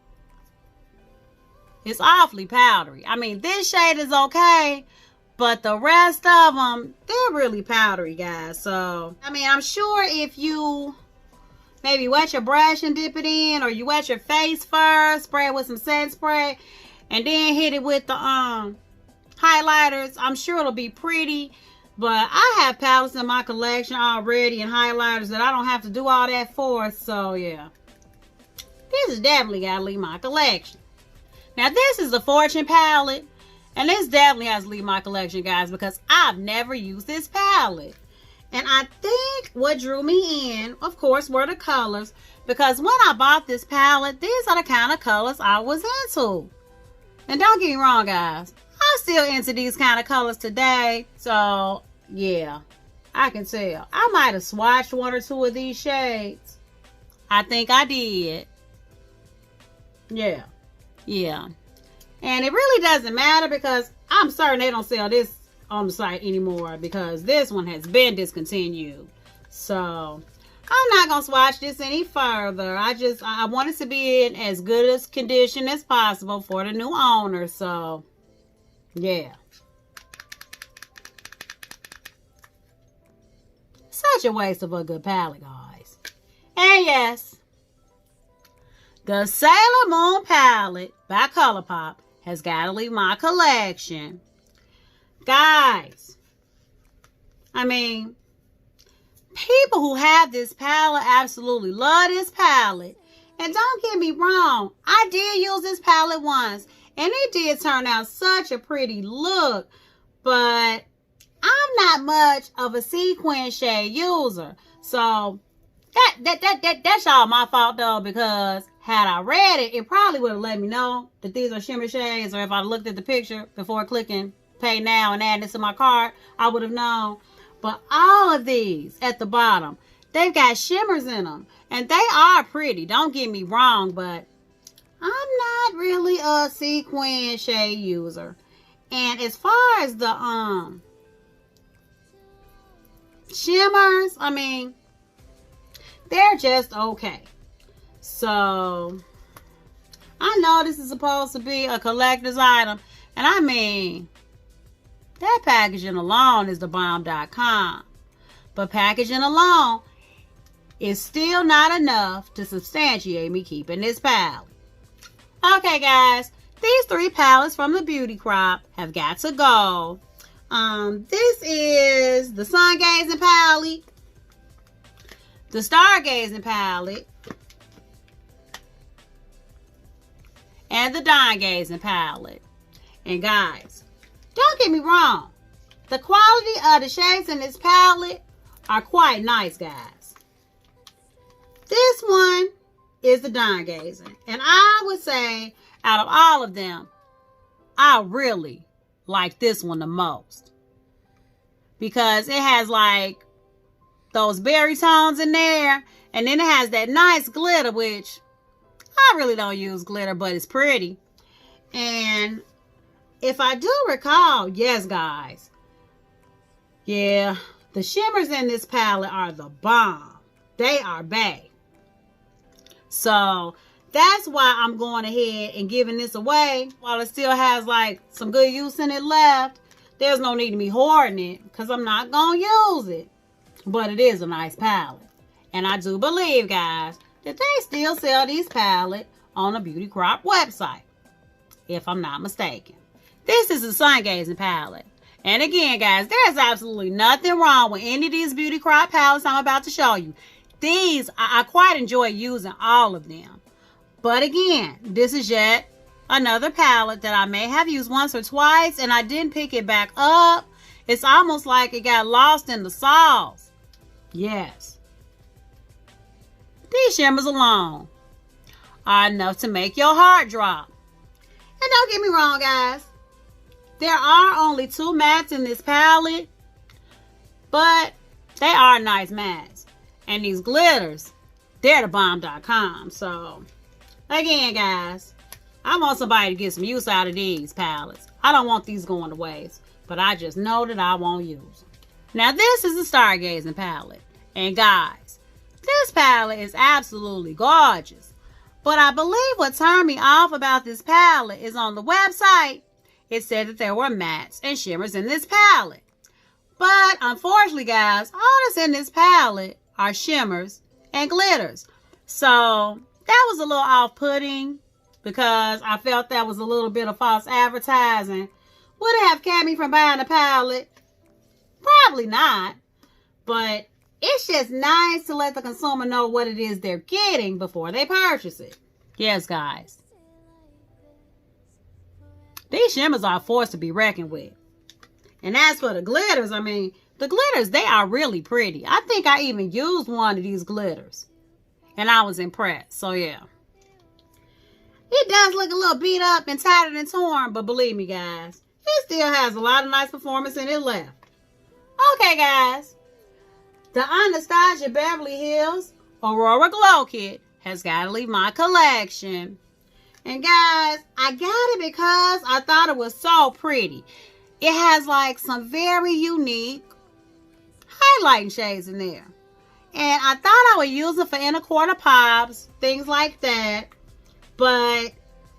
it's awfully powdery. I mean, this shade is okay. But the rest of them, they're really powdery, guys. So, I mean, I'm sure if you maybe wet your brush and dip it in, or you wet your face first, spray it with some setting spray, and then hit it with the highlighters, I'm sure it'll be pretty. But I have palettes in my collection already and highlighters that I don't have to do all that for. So, yeah. This has definitely got to leave my collection. Now, this is the Fortune palette. And this definitely has to leave my collection, guys, because I've never used this palette. And I think what drew me in, of course, were the colors. Because when I bought this palette, these are the kind of colors I was into. And don't get me wrong, guys. I'm still into these kind of colors today. So, yeah, I can tell. I might have swatched 1 or 2 of these shades. I think I did. Yeah. And it really doesn't matter because I'm certain they don't sell this on the site anymore because this one has been discontinued. So I'm not going to swatch this any further. I want it to be in as good as condition as possible for the new owner. So, yeah. Such a waste of a good palette, guys. And yes, the Sailor Moon palette by ColourPop has got to leave my collection. Guys, I mean, people who have this palette absolutely love this palette. And don't get me wrong, I did use this palette once, and it did turn out such a pretty look. But I'm not much of a sequin shade user. So that's all my fault though, because had I read it, it probably would have let me know that these are shimmer shades, or if I looked at the picture before clicking pay now and adding this to my cart, I would have known. But all of these at the bottom, they've got shimmers in them, and they are pretty, don't get me wrong, but I'm not really a sequin shade user. And as far as the shimmers, I mean, they're just okay. So I know this is supposed to be a collector's item, and I mean, that packaging alone is the bomb.com. But packaging alone is still not enough to substantiate me keeping this palette. Okay, guys, these 3 palettes from the Beauty Crop have got to go. This is the Sungazing Palette, the Stargazing Palette, and the Gazing Palette. And guys, don't get me wrong, the quality of the shades in this palette are quite nice, guys. This one is the Gazing, and I would say out of all of them, I really like this one the most, because it has like those berry tones in there, and then it has that nice glitter, which I really don't use glitter, but it's pretty. And if I do recall, yes, guys, yeah, the shimmers in this palette are the bomb. They are bae. So that's why I'm going ahead and giving this away while it still has like some good use in it left. There's no need to be hoarding it because I'm not going to use it. But it is a nice palette. And I do believe, guys, that they still sell these palettes on the Beauty Crop website, if I'm not mistaken. This is the Sungazing palette. And again, guys, there's absolutely nothing wrong with any of these Beauty Crop palettes I'm about to show you. These, I quite enjoy using all of them. But again, this is yet another palette that I may have used once or twice, and I didn't pick it back up. It's almost like it got lost in the sauce. Yes. These shimmers alone are enough to make your heart drop. And don't get me wrong, guys, there are only 2 mattes in this palette, but they are nice mattes. And these glitters, they're the bomb.com. So, again, guys, I want somebody to get some use out of these palettes. I don't want these going to waste, but I just know that I won't use them. Now, this is the Stargazing palette. And guys, this palette is absolutely gorgeous. But I believe what turned me off about this palette is on the website, it said that there were mattes and shimmers in this palette. But unfortunately, guys, all that's in this palette are shimmers and glitters. So that was a little off-putting because I felt that was a little bit of false advertising. Would it have kept me from buying the palette? Probably not. But it's just nice to let the consumer know what it is they're getting before they purchase it. Yes, guys. These shimmers are a force to be reckoned with. And as for the glitters, I mean, the glitters, they are really pretty. I think I even used one of these glitters, and I was impressed. So, yeah. It does look a little beat up and tattered and torn, but believe me, guys, it still has a lot of nice performance in it left. Okay, guys. The Anastasia Beverly Hills Aurora Glow Kit has got to leave my collection. And guys, I got it because I thought it was so pretty. it has like some very unique highlighting shades in there. And I thought I would use it for inner quarter pops, things like that. But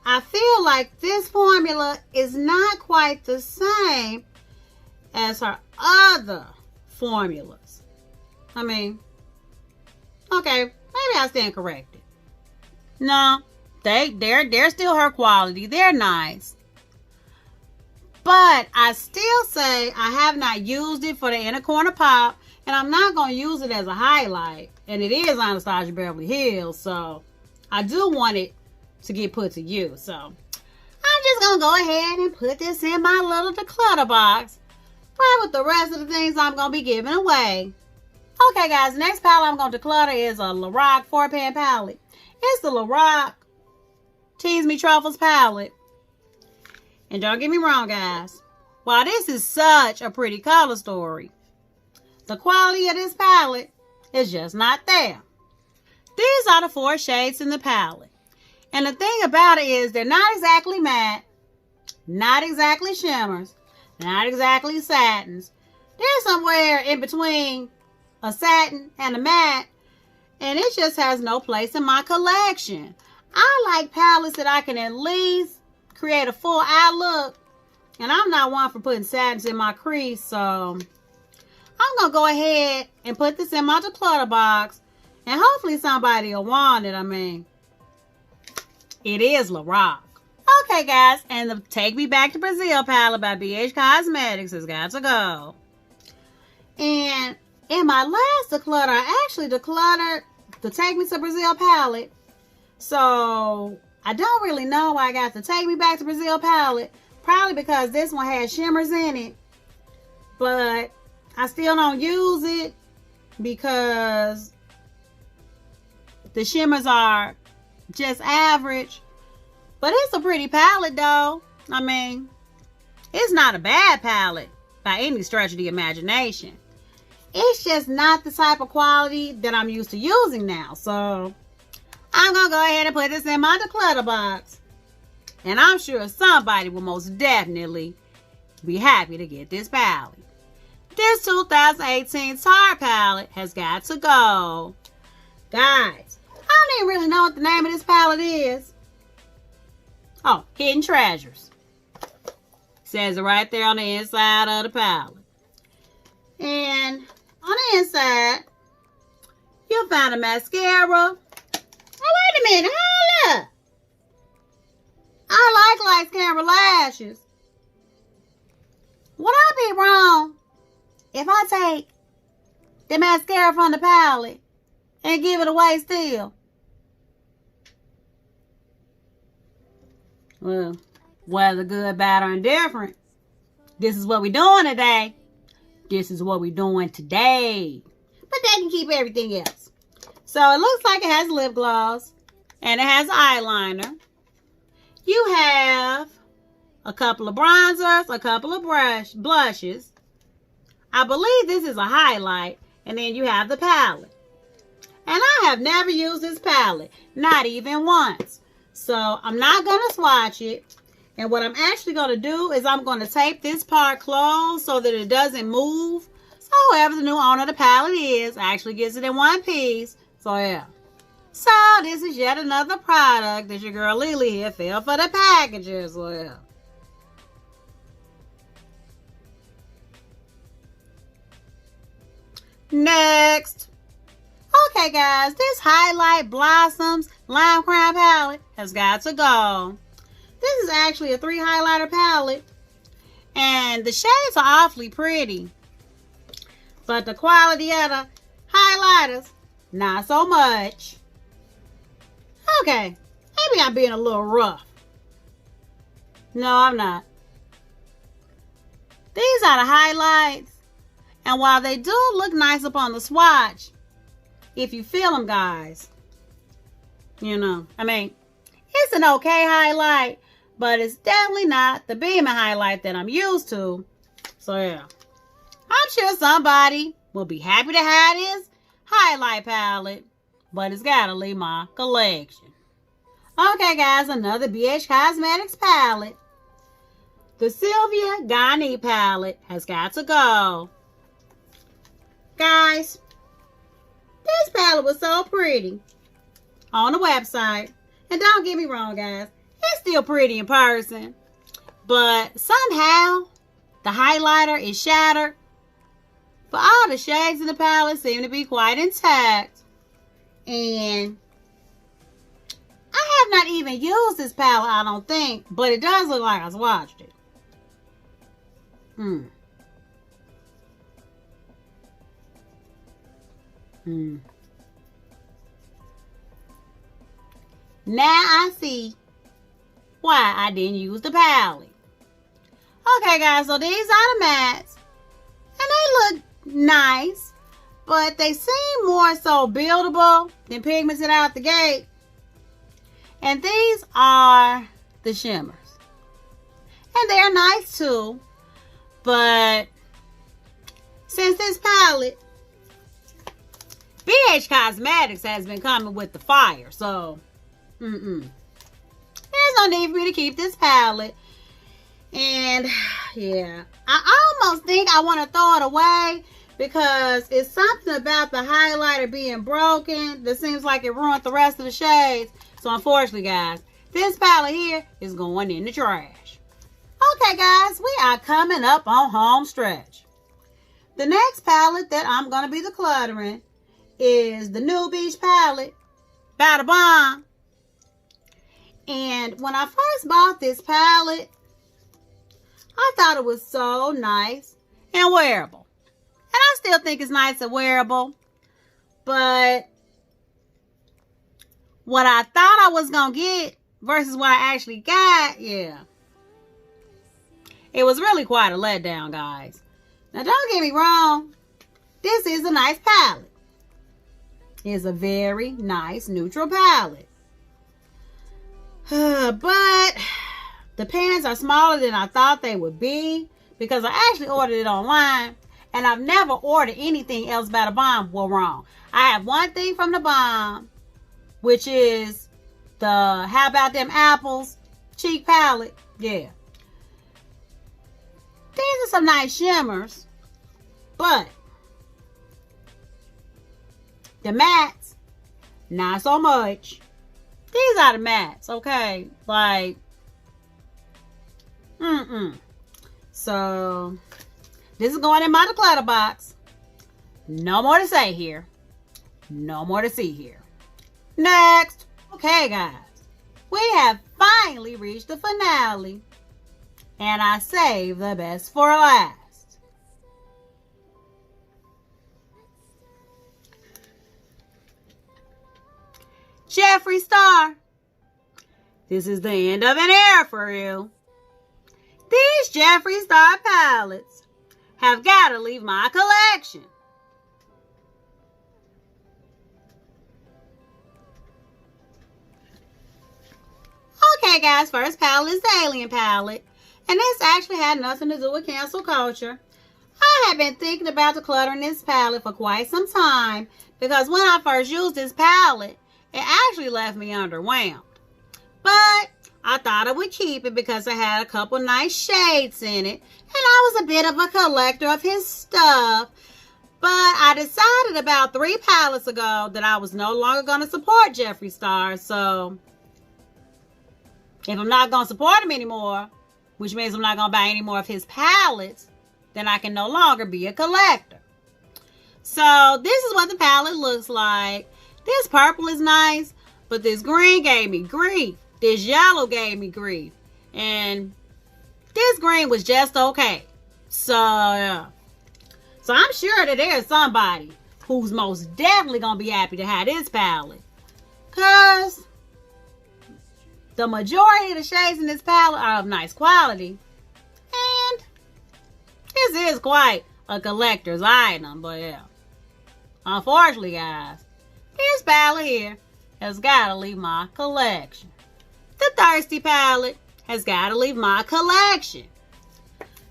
I feel like this formula is not quite the same as her other formulas. I mean, okay, maybe I stand corrected. No, they're still her quality. They're nice. But I still say I have not used it for the inner corner pop, and I'm not going to use it as a highlight. And it is Anastasia Beverly Hills, so I do want it to get put to use. So I'm just going to go ahead and put this in my little declutter box, right with the rest of the things I'm going to be giving away. Okay, guys, the next palette I'm going to declutter is a Lorac 4-pan palette. It's the Lorac Tease Me Truffles palette. And don't get me wrong, guys. While this is such a pretty color story, the quality of this palette is just not there. These are the 4 shades in the palette. And the thing about it is they're not exactly matte, not exactly shimmers, not exactly satins. They're somewhere in between a satin and a matte. And it just has no place in my collection. I like palettes that I can at least create a full eye look, and I'm not one for putting satins in my crease, so I'm gonna go ahead and put this in my declutter box, and hopefully somebody will want it. I mean, it is Lorac. Okay, guys, and the Take Me Back to Brazil palette by BH Cosmetics has got to go. And in my last declutter, I actually decluttered the Take Me to Brazil palette, so I don't really know why I got the Take Me Back to Brazil palette. Probably because this one has shimmers in it. But I still don't use it because the shimmers are just average. But it's a pretty palette though. I mean, it's not a bad palette by any stretch of the imagination. It's just not the type of quality that I'm used to using now. So I'm going to go ahead and put this in my declutter box. And I'm sure somebody will most definitely be happy to get this palette. This 2018 Tarte palette has got to go. Guys, I don't even really know what the name of this palette is. Oh, Hidden Treasures. Says it right there on the inside of the palette. And on the inside, you'll find a mascara. Oh, wait a minute. Hold up. I like lights, camera, lashes. Would I be wrong if I take the mascara from the palette and give it away still? Well, whether good, bad, or indifferent, this is what we're doing today. This is what we're doing today. But they can keep everything else. So it looks like it has lip gloss and it has eyeliner. You have a couple of bronzers, a couple of blushes. I believe this is a highlight. And then you have the palette. And I have never used this palette, not even once. So I'm not going to swatch it. And what I'm actually going to do is I'm going to tape this part closed so that it doesn't move. So whoever the new owner of the palette is actually gets it in one piece. So yeah. So this is yet another product that your girl Lily here fell for the packages. So yeah. Next. Okay guys, this Highlight Blossoms Lime Crime palette has got to go. This is actually a 3 highlighter palette. And the shades are awfully pretty. But the quality of the highlighters, not so much. Okay, maybe I'm being a little rough. No, I'm not. These are the highlights. And while they do look nice up on the swatch, if you feel them, guys, you know, I mean, it's an okay highlight, but it's definitely not the beaming highlight that I'm used to. So yeah, I'm sure somebody will be happy to have this highlight palette, but it's gotta leave my collection. Okay guys, another BH Cosmetics palette. The Sylvia Garnier palette has got to go. Guys, this palette was so pretty on the website. And don't get me wrong, guys. It's still pretty in person. But somehow, the highlighter is shattered. But all the shades in the palette seem to be quite intact. And I have not even used this palette, I don't think. But it does look like I swatched it. Now I see why I didn't use the palette. Okay, guys, so these are the mattes. And they look nice. But they seem more so buildable than pigmented out the gate. And these are the shimmers. And they're nice too. But since this palette, BH Cosmetics has been coming with the fire. So, there's no need for me to keep this palette. And, yeah. I almost think I want to throw it away. Because it's something about the highlighter being broken that seems like it ruined the rest of the shades. So, unfortunately, guys, this palette here is going in the trash. Okay, guys, we are coming up on home stretch. The next palette that I'm going to be decluttering is the Nude Beach palette by the Bomb. And when I first bought this palette, I thought it was so nice and wearable. And I still think it's nice and wearable. But what I thought I was going to get versus what I actually got, yeah. It was really quite a letdown, guys. Now, don't get me wrong. This is a nice palette. It's a very nice neutral palette. But the pans are smaller than I thought they would be. Because I actually ordered it online. And I've never ordered anything else by the Bomb. Well, wrong. I have one thing from the Bomb. Which is the How About Them Apples cheek palette. Yeah. These are some nice shimmers, but the mattes, not so much. These are the mattes, okay? Like, So, this is going in my declutter box. No more to say here. No more to see here. Next. Okay, guys. We have finally reached the finale. And I saved the best for last. Jeffree Star. This is the end of an era for you. These Jeffree Star palettes have got to leave my collection. Okay, guys. First palette is the Alien palette. And this actually had nothing to do with cancel culture. I have been thinking about decluttering this palette for quite some time. Because when I first used this palette, it actually left me underwhelmed. But I thought I would keep it because it had a couple nice shades in it. And I was a bit of a collector of his stuff. But I decided about 3 palettes ago that I was no longer going to support Jeffree Star. So, if I'm not going to support him anymore, which means I'm not going to buy any more of his palettes, then I can no longer be a collector. So, this is what the palette looks like. This purple is nice, but this green gave me grief. This yellow gave me grief. And this green was just okay. So, yeah. So, I'm sure that there's somebody who's most definitely going to be happy to have this palette. Because the majority of the shades in this palette are of nice quality. And this is quite a collector's item. But yeah. Unfortunately, guys, this palette here has got to leave my collection. The Thirsty palette has got to leave my collection.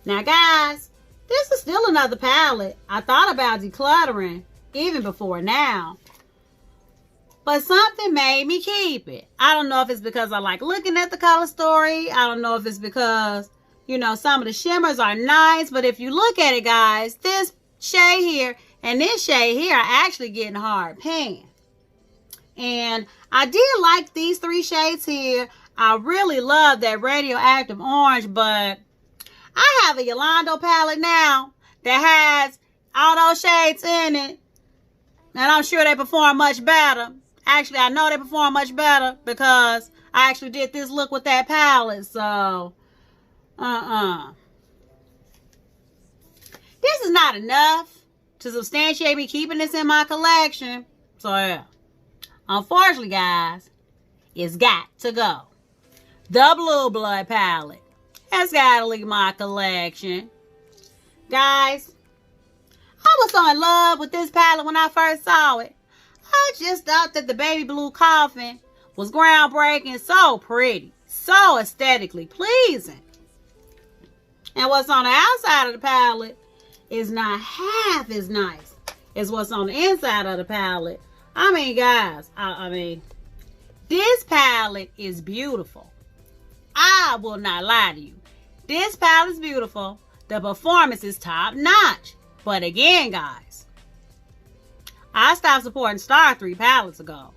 Now, guys, this is still another palette I thought about decluttering even before now. But something made me keep it. I don't know if it's because I like looking at the color story. I don't know if it's because, You know, some of the shimmers are nice, but if you look at it, guys, this shade here and this shade here are actually getting hard pan. And I did like these 3 shades here. I really love that radioactive orange, but I have a Yolanda palette now that has all those shades in it. And I'm sure they perform much better. Actually, I know they perform much better because I actually did this look with that palette. So, this is not enough to substantiate me keeping this in my collection. So, yeah. Unfortunately, guys, it's got to go. The Blue Blood palette has got to leave my collection. Guys, I was so in love with this palette when I first saw it. I just thought that the baby blue coffin was groundbreaking, so pretty, so aesthetically pleasing. And what's on the outside of the palette is not half as nice as what's on the inside of the palette. I mean, guys, I mean, this palette is beautiful. I will not lie to you. This palette is beautiful. The performance is top notch. But again, guys, I stopped supporting Star 3 palettes ago.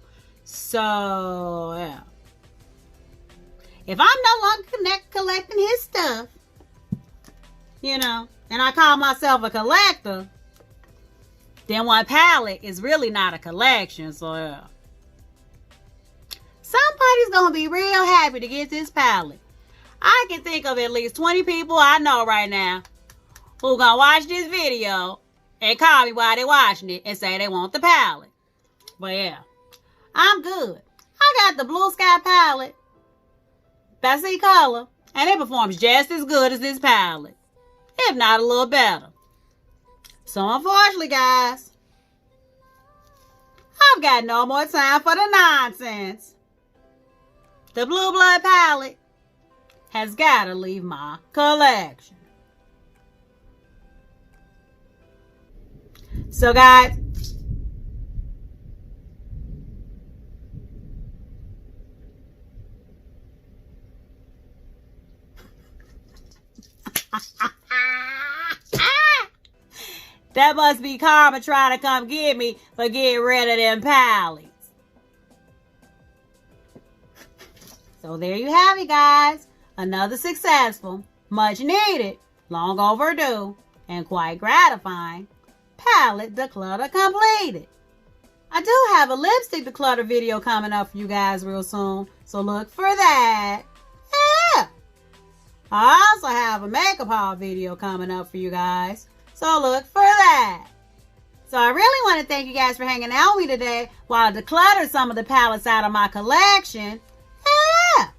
So, yeah. If I'm no longer collecting his stuff, you know, and I call myself a collector, then one palette is really not a collection. So, yeah. Somebody's going to be real happy to get this palette. I can think of at least 20 people I know right now who gonna watch this video and call me while they watching it and say they want the palette. But yeah, I'm good. I got the Blue Sky palette. That's the color. And it performs just as good as this palette. If not a little better. So unfortunately, guys, I've got no more time for the nonsense. The Blue Blood palette has got to leave my collection. So, guys, that must be karma trying to come get me for getting rid of them palettes. So there you have it, guys. Another successful, much needed, long overdue, and quite gratifying palette declutter completed. I do have a lipstick declutter video coming up for you guys real soon, so look for that. Yeah. I also have a makeup haul video coming up for you guys, so look for that. So I really want to thank you guys for hanging out with me today while I declutter some of the palettes out of my collection. Yeah.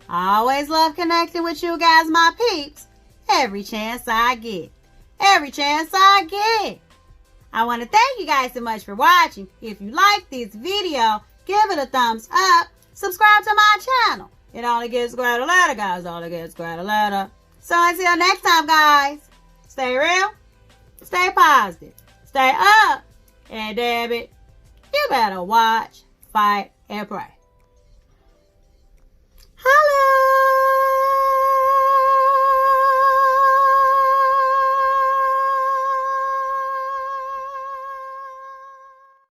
I always love connecting with you guys, my peeps, every chance I get. Every chance I get. I want to thank you guys so much for watching. If you like this video, give it a thumbs up. Subscribe to my channel. It only gets greater later, guys. It only gets greater later. So until next time, guys, stay real, stay positive, stay up, and damn it, you better watch, fight, and pray.